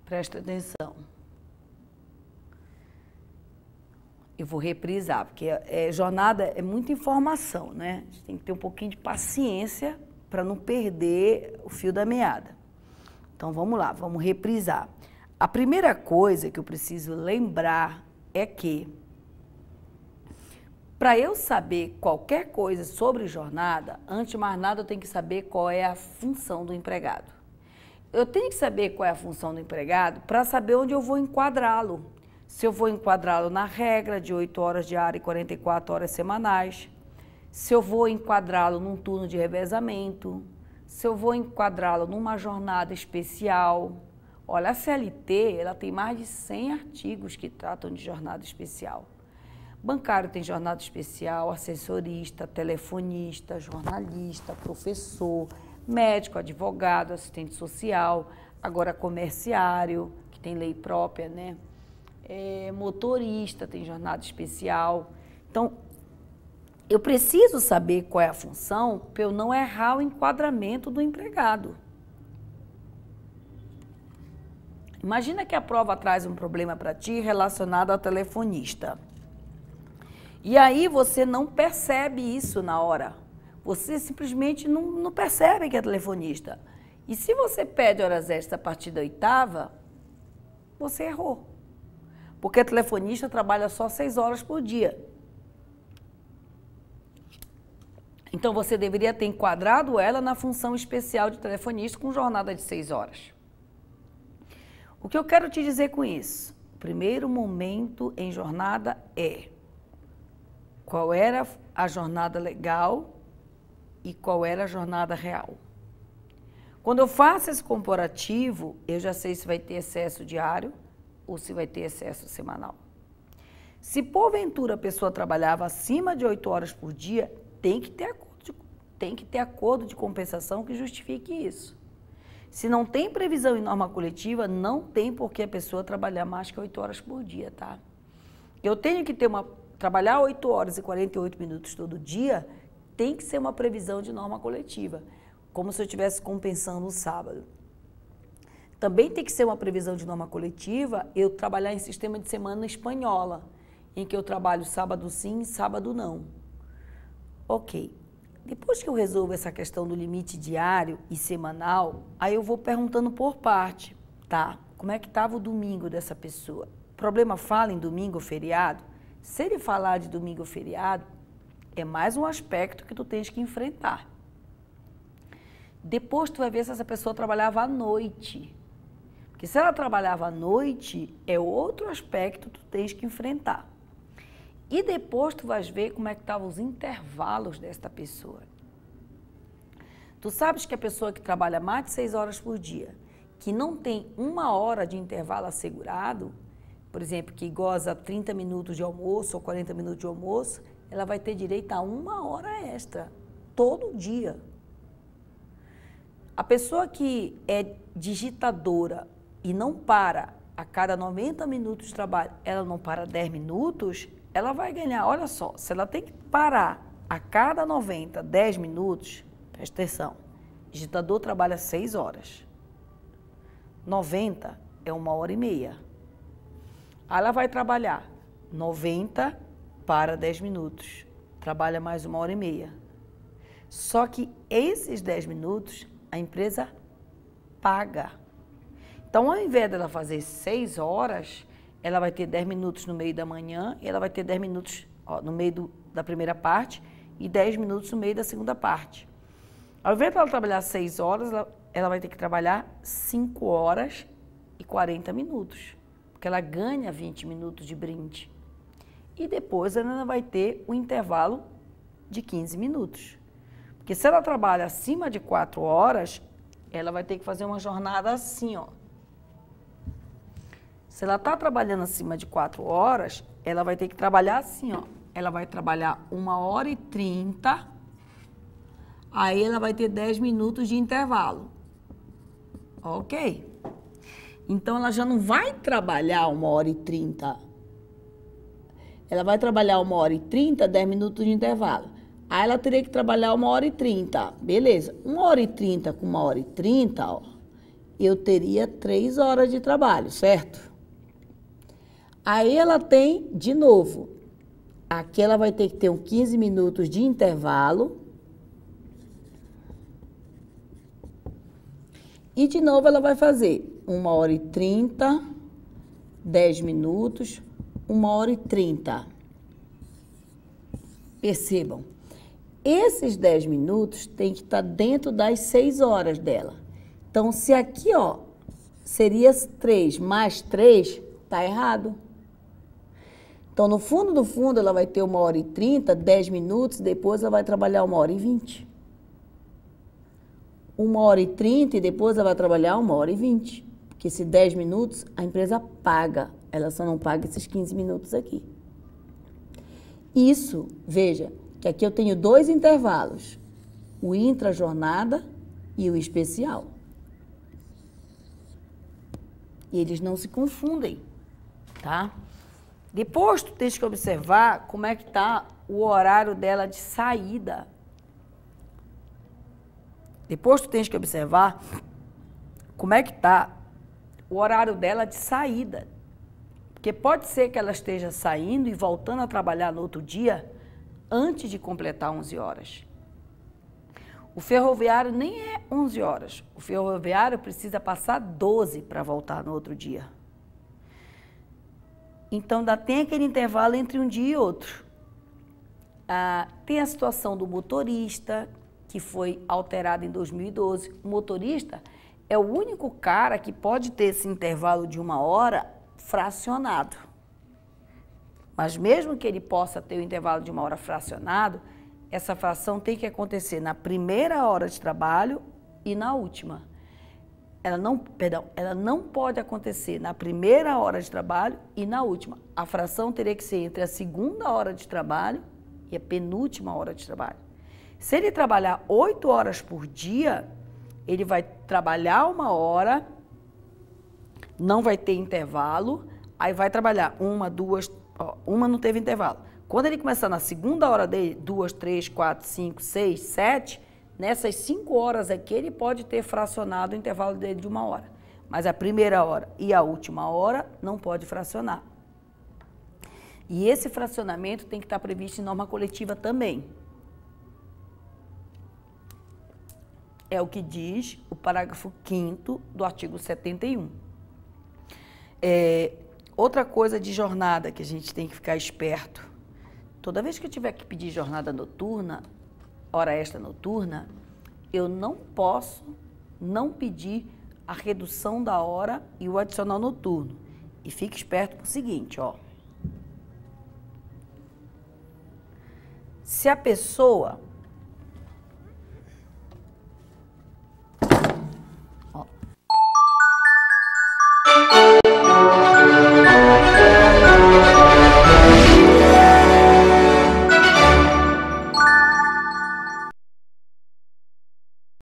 Presta atenção. Eu vou reprisar, porque jornada é muita informação, né? A gente tem que ter um pouquinho de paciência para não perder o fio da meada. Então, vamos lá, vamos reprisar. A primeira coisa que eu preciso lembrar é que, para eu saber qualquer coisa sobre jornada, antes de mais nada, eu tenho que saber qual é a função do empregado. Eu tenho que saber qual é a função do empregado para saber onde eu vou enquadrá-lo. Se eu vou enquadrá-lo na regra de 8 horas diárias e 44 horas semanais, se eu vou enquadrá-lo num turno de revezamento, se eu vou enquadrá-lo numa jornada especial. Olha, a CLT, ela tem mais de 100 artigos que tratam de jornada especial. Bancário tem jornada especial, assessorista, telefonista, jornalista, professor, médico, advogado, assistente social, agora comerciário, que tem lei própria, né? Motorista tem jornada especial. Então, eu preciso saber qual é a função para eu não errar o enquadramento do empregado. Imagina que a prova traz um problema para ti relacionado ao telefonista. E aí você não percebe isso na hora. Você simplesmente não percebe que é telefonista. E se você pede horas extras a partir da 8ª, você errou. Porque a telefonista trabalha só 6 horas por dia. Então você deveria ter enquadrado ela na função especial de telefonista com jornada de 6 horas. O que eu quero te dizer com isso? O primeiro momento em jornada é qual era a jornada legal e qual era a jornada real. Quando eu faço esse comparativo, eu já sei se vai ter excesso diário ou se vai ter excesso semanal. Se porventura a pessoa trabalhava acima de 8 horas por dia, tem que ter acordo de compensação que justifique isso. Se não tem previsão em norma coletiva, não tem por que a pessoa trabalhar mais que 8 horas por dia, tá? Eu tenho que trabalhar 8 horas e 48 minutos todo dia, tem que ser uma previsão de norma coletiva, como se eu estivesse compensando o sábado. Também tem que ser uma previsão de norma coletiva eu trabalhar em sistema de semana espanhola, em que eu trabalho sábado sim e sábado não. Ok. Depois que eu resolvo essa questão do limite diário e semanal, aí eu vou perguntando por parte, tá? Como é que estava o domingo dessa pessoa? O problema fala em domingo ou feriado? Se ele falar de domingo ou feriado, é mais um aspecto que tu tens que enfrentar. Depois tu vai ver se essa pessoa trabalhava à noite. Porque se ela trabalhava à noite, é outro aspecto que tu tens que enfrentar. E depois tu vais ver como é que estavam os intervalos desta pessoa. Tu sabes que a pessoa que trabalha mais de 6 horas por dia, que não tem 1 hora de intervalo assegurado, por exemplo, que goza 30 minutos de almoço ou 40 minutos de almoço, ela vai ter direito a 1 hora extra, todo dia. A pessoa que é digitadora e não para a cada 90 minutos de trabalho, ela não para 10 minutos, ela vai ganhar, olha só, se ela tem que parar a cada 90, 10 minutos, presta atenção, digitador trabalha 6 horas, 90 é 1h30. Aí ela vai trabalhar 90 para 10 minutos, trabalha mais 1h30. Só que esses 10 minutos a empresa paga. Então, ao invés dela fazer 6 horas, ela vai ter 10 minutos no meio da manhã, e ela vai ter 10 minutos no meio da primeira parte e 10 minutos no meio da segunda parte. Ao invés dela trabalhar 6 horas, ela vai ter que trabalhar 5 horas e 40 minutos, porque ela ganha 20 minutos de brinde. E depois ela vai ter o intervalo de 15 minutos. Porque se ela trabalha acima de 4 horas, ela vai ter que fazer uma jornada assim, ó. Se ela está trabalhando acima de 4 horas, ela vai ter que trabalhar assim, ó. Ela vai trabalhar 1h30, aí ela vai ter 10 minutos de intervalo. Ok? Então, ela já não vai trabalhar 1h30. Ela vai trabalhar 1h30, 10 minutos de intervalo. Aí ela teria que trabalhar 1h30. Beleza. 1h30 com 1h30, ó. eu teria 3 horas de trabalho, certo? Aí ela tem, de novo, aqui ela vai ter que ter uns 15 minutos de intervalo. E de novo ela vai fazer 1h30, 10 minutos, 1h30. Percebam, esses 10 minutos tem que estar dentro das 6 horas dela. Então, se aqui, ó, seria 3 mais 3, tá errado. Então, no fundo do fundo, ela vai ter 1h30, 10 minutos, depois ela vai trabalhar 1h20. 1h30 e depois ela vai trabalhar 1h20. Porque se 10 minutos, a empresa paga. Ela só não paga esses 15 minutos aqui. Isso, veja, que aqui eu tenho 2 intervalos. O intra-jornada e o especial. E eles não se confundem, tá? Depois tu tens que observar como é que está o horário dela de saída. Depois tu tens que observar como é que está o horário dela de saída. Porque pode ser que ela esteja saindo e voltando a trabalhar no outro dia antes de completar 11 horas. O ferroviário nem é 11 horas. O ferroviário precisa passar 12 para voltar no outro dia. Então, ainda tem aquele intervalo entre um dia e outro. Tem a situação do motorista, que foi alterada em 2012. O motorista é o único cara que pode ter esse intervalo de 1 hora fracionado. Mas mesmo que ele possa ter o intervalo de 1 hora fracionado, essa fração tem que acontecer na primeira hora de trabalho e na última. Ela não pode acontecer na primeira hora de trabalho e na última. A fração teria que ser entre a segunda hora de trabalho e a penúltima hora de trabalho. Se ele trabalhar 8 horas por dia, ele vai trabalhar 1 hora, não vai ter intervalo, aí vai trabalhar 1, 2, uma não teve intervalo. Quando ele começar na segunda hora dele, 2, 3, 4, 5, 6, 7, nessas 5 horas aqui ele pode ter fracionado o intervalo dele de 1 hora. Mas a primeira hora e a última hora não pode fracionar. E esse fracionamento tem que estar previsto em norma coletiva também. É o que diz o parágrafo 5º do artigo 71. Outra coisa de jornada que a gente tem que ficar esperto. Toda vez que eu tiver que pedir jornada noturna, hora extra noturna, eu não posso não pedir a redução da hora e o adicional noturno. E fique esperto com o seguinte, ó. Se a pessoa